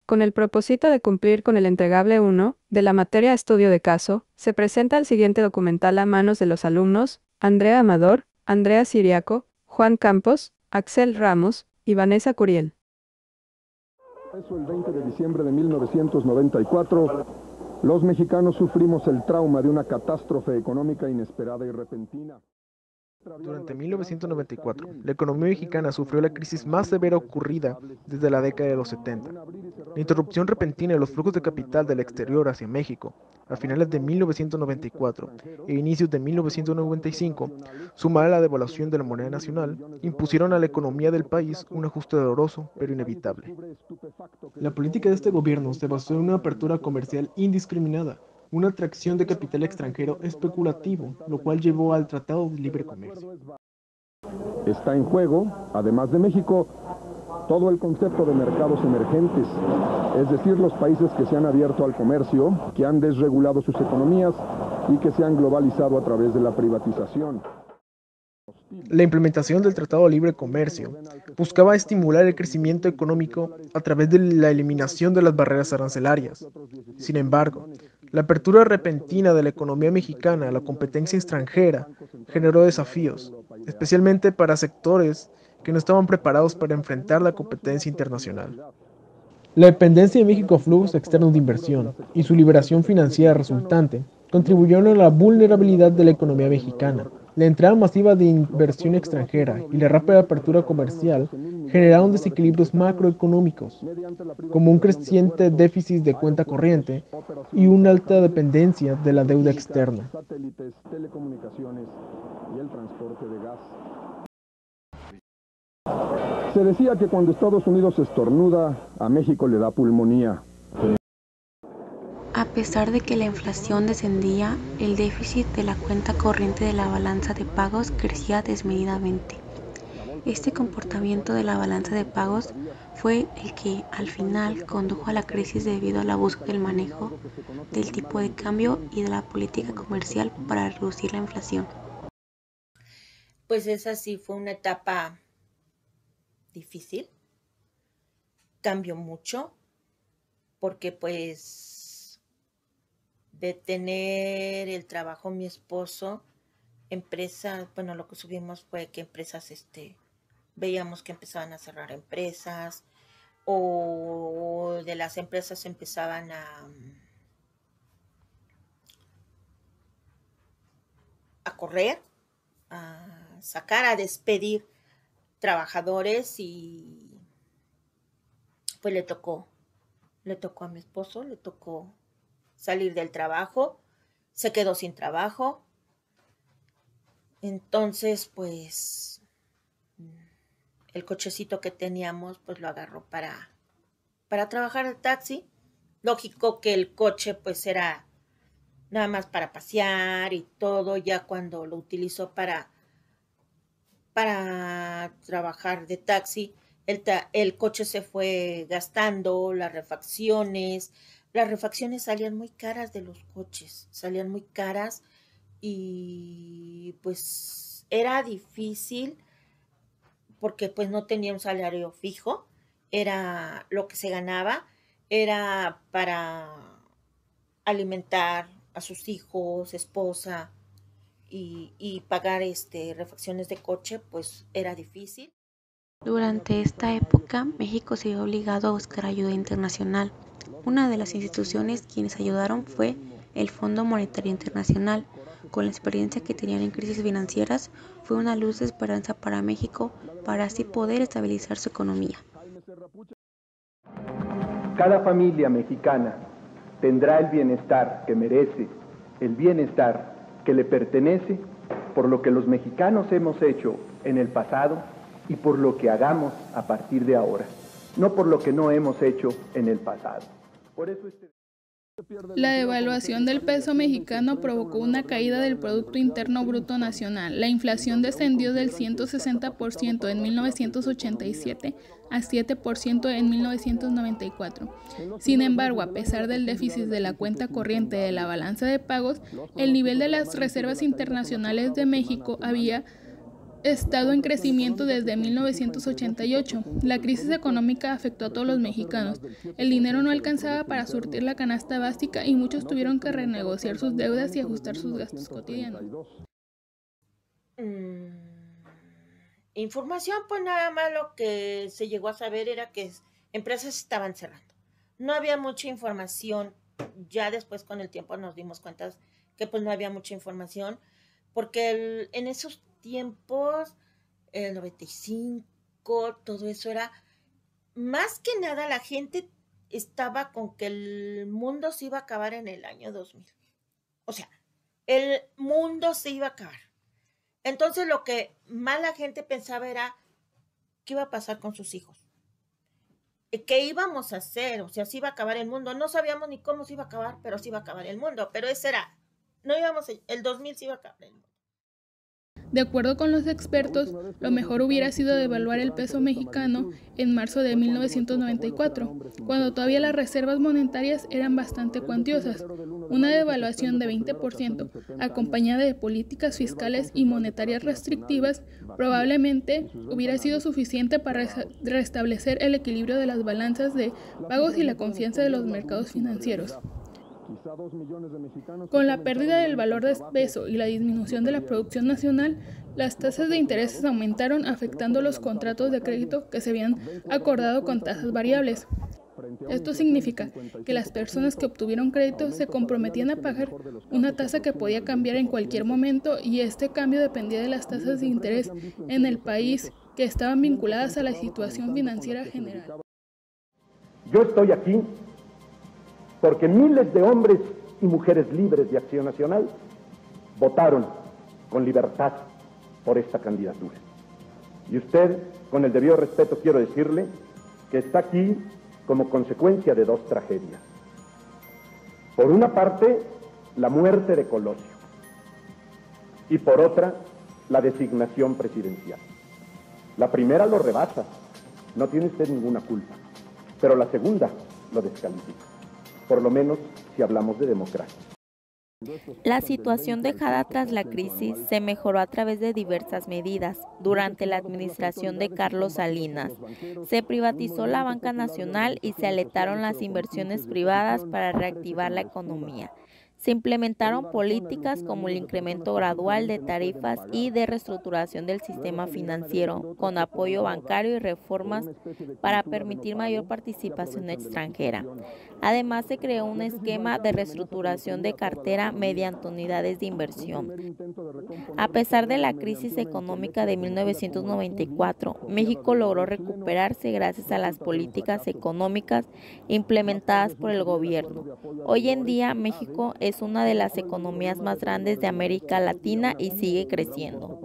Con el propósito de cumplir con el entregable 1 de la materia Estudio de Caso, se presenta el siguiente documental a manos de los alumnos Andrea Amador, Andrea Siriaco, Juan Campos, Axel Ramos y Vanessa Curiel. El 20 de diciembre de 1994, los mexicanos sufrimos el trauma de una catástrofe económica inesperada y repentina. Durante 1994, la economía mexicana sufrió la crisis más severa ocurrida desde la década de los 70. La interrupción repentina de los flujos de capital del exterior hacia México a finales de 1994 e inicios de 1995, sumada a la devaluación de la moneda nacional, impusieron a la economía del país un ajuste doloroso pero inevitable. La política de este gobierno se basó en una apertura comercial indiscriminada, una atracción de capital extranjero especulativo, lo cual llevó al Tratado de Libre Comercio. Está en juego, además de México, todo el concepto de mercados emergentes, es decir, los países que se han abierto al comercio, que han desregulado sus economías y que se han globalizado a través de la privatización. La implementación del Tratado de Libre Comercio buscaba estimular el crecimiento económico a través de la eliminación de las barreras arancelarias. Sin embargo, la apertura repentina de la economía mexicana a la competencia extranjera generó desafíos, especialmente para sectores que no estaban preparados para enfrentar la competencia internacional. La dependencia de México a flujos externos de inversión y su liberación financiera resultante contribuyeron a la vulnerabilidad de la economía mexicana. La entrada masiva de inversión extranjera y la rápida apertura comercial generaron desequilibrios macroeconómicos, como un creciente déficit de cuenta corriente y una alta dependencia de la deuda externa. Satélites, telecomunicaciones y el transporte de gas. Se decía que cuando Estados Unidos estornuda, a México le da pulmonía. A pesar de que la inflación descendía, el déficit de la cuenta corriente de la balanza de pagos crecía desmedidamente. Este comportamiento de la balanza de pagos fue el que, al final, condujo a la crisis debido al abuso del manejo del tipo de cambio y de la política comercial para reducir la inflación. Pues esa sí fue una etapa difícil, cambió mucho, porque pues de tener el trabajo mi esposo, empresas, bueno, lo que subimos fue que empresas, veíamos que empezaban a cerrar empresas, o de las empresas empezaban a correr, a sacar, a despedir trabajadores, y pues le tocó a mi esposo, le tocó salir del trabajo, se quedó sin trabajo. Entonces pues el cochecito que teníamos pues lo agarró para trabajar de taxi. Lógico que el coche pues era nada más para pasear y todo. Ya cuando lo utilizó para trabajar de taxi, el coche se fue gastando, las refacciones salían muy caras de los coches, salían muy caras, y pues era difícil porque pues no tenía un salario fijo, era lo que se ganaba, era para alimentar a sus hijos, esposa, y pagar refacciones de coche, pues era difícil. Durante esta época, México se vio obligado a buscar ayuda internacional. Una de las instituciones quienes ayudaron fue el Fondo Monetario Internacional. Con la experiencia que tenían en crisis financieras, fue una luz de esperanza para México para así poder estabilizar su economía. Cada familia mexicana tendrá el bienestar que merece, el bienestar que le pertenece, por lo que los mexicanos hemos hecho en el pasado y por lo que hagamos a partir de ahora, no por lo que no hemos hecho en el pasado. Por eso La devaluación del peso mexicano provocó una caída del Producto Interno Bruto Nacional. La inflación descendió del 160% en 1987 a 7% en 1994. Sin embargo, a pesar del déficit de la cuenta corriente de la balanza de pagos, el nivel de las reservas internacionales de México había estado en crecimiento desde 1988. La crisis económica afectó a todos los mexicanos. El dinero no alcanzaba para surtir la canasta básica y muchos tuvieron que renegociar sus deudas y ajustar sus gastos cotidianos. Información, pues nada más lo que se llegó a saber era que empresas estaban cerrando. No había mucha información. Ya después con el tiempo nos dimos cuenta que pues no había mucha información, porque en esos tiempos, el 95, todo eso era, más que nada la gente estaba con que el mundo se iba a acabar en el año 2000. O sea, el mundo se iba a acabar. Entonces lo que más la gente pensaba era qué iba a pasar con sus hijos. ¿Qué íbamos a hacer? O sea, si iba a acabar el mundo. No sabíamos ni cómo se iba a acabar, pero sí iba a acabar el mundo. Pero ese era, no íbamos, el 2000 se iba a acabar el mundo. De acuerdo con los expertos, lo mejor hubiera sido devaluar el peso mexicano en marzo de 1994, cuando todavía las reservas monetarias eran bastante cuantiosas. Una devaluación de 20%, acompañada de políticas fiscales y monetarias restrictivas, probablemente hubiera sido suficiente para restablecer el equilibrio de las balanzas de pagos y la confianza de los mercados financieros. Con la pérdida del valor del peso y la disminución de la producción nacional, las tasas de intereses aumentaron, afectando los contratos de crédito que se habían acordado con tasas variables. Esto significa que las personas que obtuvieron crédito se comprometían a pagar una tasa que podía cambiar en cualquier momento, y este cambio dependía de las tasas de interés en el país, que estaban vinculadas a la situación financiera general. Yo estoy aquí porque miles de hombres y mujeres libres de Acción Nacional votaron con libertad por esta candidatura. Y usted, con el debido respeto, quiero decirle que está aquí como consecuencia de dos tragedias. Por una parte, la muerte de Colosio, y por otra, la designación presidencial. La primera lo rebasa, no tiene usted ninguna culpa, pero la segunda lo descalifica, por lo menos si hablamos de democracia. La situación dejada tras la crisis se mejoró a través de diversas medidas. Durante la administración de Carlos Salinas, se privatizó la banca nacional y se alentaron las inversiones privadas para reactivar la economía. Se implementaron políticas como el incremento gradual de tarifas y de reestructuración del sistema financiero, con apoyo bancario y reformas para permitir mayor participación extranjera. Además, se creó un esquema de reestructuración de cartera mediante unidades de inversión. A pesar de la crisis económica de 1994, México logró recuperarse gracias a las políticas económicas implementadas por el gobierno. Hoy en día, México es una de las economías más grandes de América Latina y sigue creciendo.